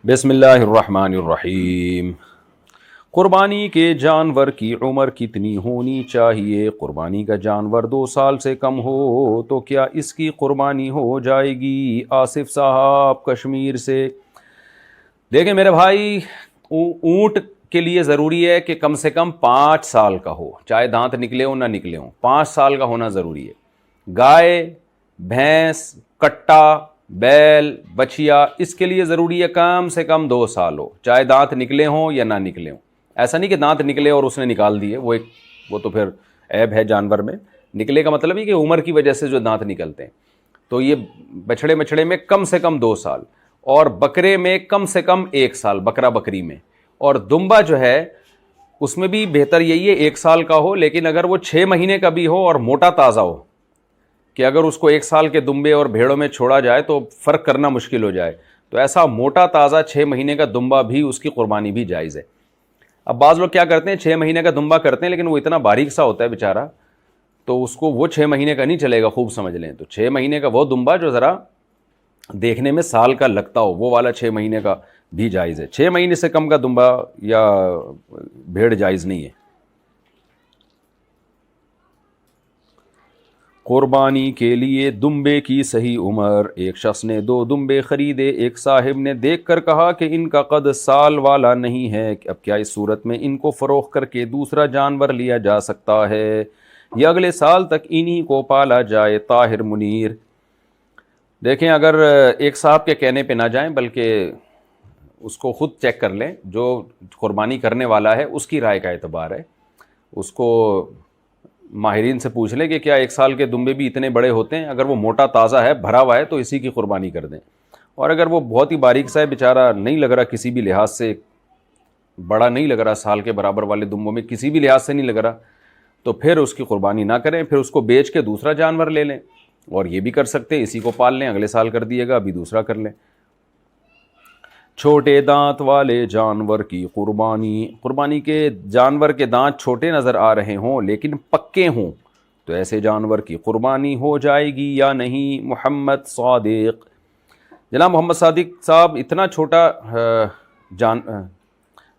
بسم اللہ الرحمن الرحیم۔ قربانی کے جانور کی عمر کتنی ہونی چاہیے؟ قربانی کا جانور 2 سال سے کم ہو تو کیا اس کی قربانی ہو جائے گی؟ آصف صاحب کشمیر سے۔ دیکھیں میرے بھائی، اونٹ کے لیے ضروری ہے کہ کم سے کم 5 سال کا ہو، چاہے دانت نکلے ہو نہ نکلے ہوں، 5 سال کا ہونا ضروری ہے۔ گائے، بھینس، کٹا، بیل، بچھیا، اس کے لیے ضروری ہے کم سے کم 2 سال ہو، چاہے دانت نکلے ہوں یا نہ نکلے ہوں۔ ایسا نہیں کہ دانت نکلے اور اس نے نکال دیے، وہ تو پھر عیب ہے جانور میں۔ نکلے کا مطلب ہے کہ عمر کی وجہ سے جو دانت نکلتے ہیں، تو یہ بچھڑے میں کم سے کم 2 سال، اور بکرے میں کم سے کم 1 سال، بکرا بکری میں۔ اور دمبا جو ہے اس میں بھی بہتر یہی ہے 1 سال کا ہو، لیکن اگر وہ 6 مہینے کا بھی ہو اور موٹا تازہ ہو، کہ اگر اس کو 1 سال کے دمبے اور بھیڑوں میں چھوڑا جائے تو فرق کرنا مشکل ہو جائے، تو ایسا موٹا تازہ 6 مہینے کا دمبا بھی، اس کی قربانی بھی جائز ہے۔ اب بعض لوگ کیا کرتے ہیں، 6 مہینے کا دمبا کرتے ہیں لیکن وہ اتنا باریک سا ہوتا ہے بیچارہ، تو اس کو وہ 6 مہینے کا نہیں چلے گا، خوب سمجھ لیں۔ تو 6 مہینے کا وہ دمبا جو ذرا دیکھنے میں سال کا لگتا ہو، وہ والا 6 مہینے کا بھی جائز ہے۔ 6 مہینے سے کم کا دمبا یا بھیڑ جائز نہیں ہے۔ قربانی کے لیے دمبے کی صحیح عمر۔ ایک شخص نے 2 دمبے خریدے، ایک صاحب نے دیکھ کر کہا کہ ان کا قد سال والا نہیں ہے، اب کیا اس صورت میں ان کو فروخت کر کے دوسرا جانور لیا جا سکتا ہے یا اگلے سال تک انہی کو پالا جائے؟ طاہر منیر۔ دیکھیں، اگر ایک صاحب کے کہنے پہ نہ جائیں بلکہ اس کو خود چیک کر لیں، جو قربانی کرنے والا ہے اس کی رائے کا اعتبار ہے، اس کو ماہرین سے پوچھ لیں کہ کیا 1 سال کے دمبے بھی اتنے بڑے ہوتے ہیں؟ اگر وہ موٹا تازہ ہے، بھرا ہوا ہے، تو اسی کی قربانی کر دیں، اور اگر وہ بہت ہی باریک سا ہے، بیچارہ نہیں لگ رہا کسی بھی لحاظ سے، بڑا نہیں لگ رہا، سال کے برابر والے دمبوں میں کسی بھی لحاظ سے نہیں لگ رہا، تو پھر اس کی قربانی نہ کریں، پھر اس کو بیچ کے دوسرا جانور لے لیں، اور یہ بھی کر سکتے ہیں اسی کو پال لیں، اگلے سال کر دیے گا، ابھی دوسرا کر لیں۔ چھوٹے دانت والے جانور کی قربانی۔ قربانی کے جانور کے دانت چھوٹے نظر آ رہے ہوں لیکن پکے ہوں تو ایسے جانور کی قربانی ہو جائے گی یا نہیں؟ محمد صادق۔ جناب محمد صادق صاحب، اتنا چھوٹا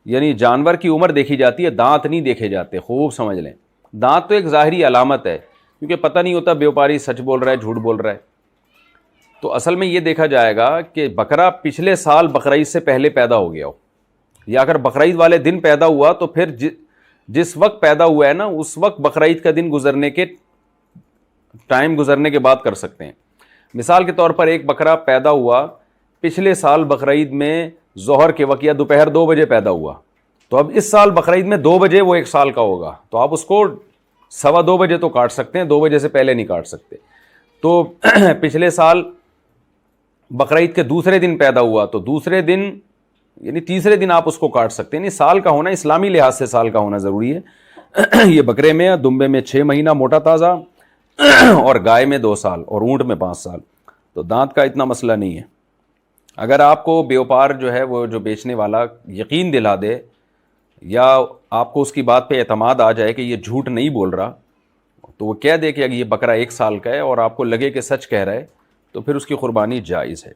یعنی جانور کی عمر دیکھی جاتی ہے، دانت نہیں دیکھے جاتے، خوب سمجھ لیں۔ دانت تو ایک ظاہری علامت ہے، کیونکہ پتہ نہیں ہوتا بیوپاری سچ بول رہا ہے جھوٹ بول رہا ہے، تو اصل میں یہ دیکھا جائے گا کہ بکرا پچھلے سال بقرعید سے پہلے پیدا ہو گیا ہو، یا اگر بقرعید والے دن پیدا ہوا تو پھر جس وقت پیدا ہوا ہے نا، اس وقت بقرعید کا دن گزرنے کے ٹائم گزرنے کے بعد کر سکتے ہیں۔ مثال کے طور پر ایک بکرا پیدا ہوا پچھلے سال بقرعید میں ظہر کے وقت یا دوپہر 2 بجے پیدا ہوا، تو اب اس سال بقرعید میں 2 بجے وہ 1 سال کا ہوگا، تو آپ اس کو 2:15 بجے تو کاٹ سکتے ہیں، 2 بجے سے پہلے نہیں کاٹ سکتے۔ تو پچھلے سال بقرعید کے دوسرے دن پیدا ہوا تو دوسرے دن یعنی تیسرے دن آپ اس کو کاٹ سکتے ہیں، یعنی سال کا ہونا، اسلامی لحاظ سے سال کا ہونا ضروری ہے۔ یہ بکرے میں، دمبے میں 6 مہینہ موٹا تازہ، اور گائے میں 2 سال، اور اونٹ میں 5 سال، تو دانت کا اتنا مسئلہ نہیں ہے۔ اگر آپ کو بیوپار جو ہے، وہ جو بیچنے والا یقین دلا دے، یا آپ کو اس کی بات پہ اعتماد آ جائے کہ یہ جھوٹ نہیں بول رہا، تو وہ کہہ دے کہ اگر یہ بکرا 1 سال کا ہے اور آپ کو لگے کہ سچ کہہ رہا ہے، تو پھر اس کی قربانی جائز ہے۔